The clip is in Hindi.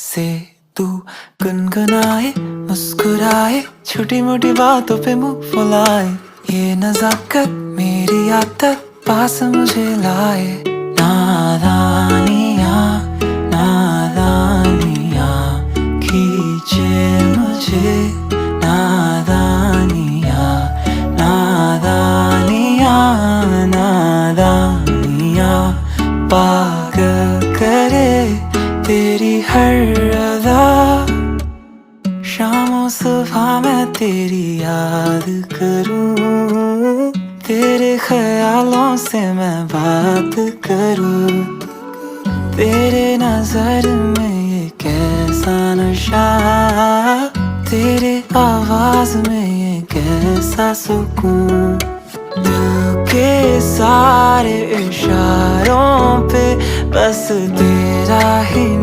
से तू गुनगुनाए, मुस्कुराए, छोटी मोटी बातों पे मुंह फुलाए। ये नजाकत मेरी आदत पास मुझे लाए। नादानियाँ नादानियाँ खींचे मुझे। नादानियाँ नादानियाँ नादानियाँ पागल करे तेरी हर अदा। शामों सुबह मैं तेरी याद करूं, तेरे ख्यालों से मैं बात करूं। तेरे नजर में ये कैसा नशा, तेरे आवाज में ये कैसा सुकून। दिल के सारे इशारों पे बस तेरा ही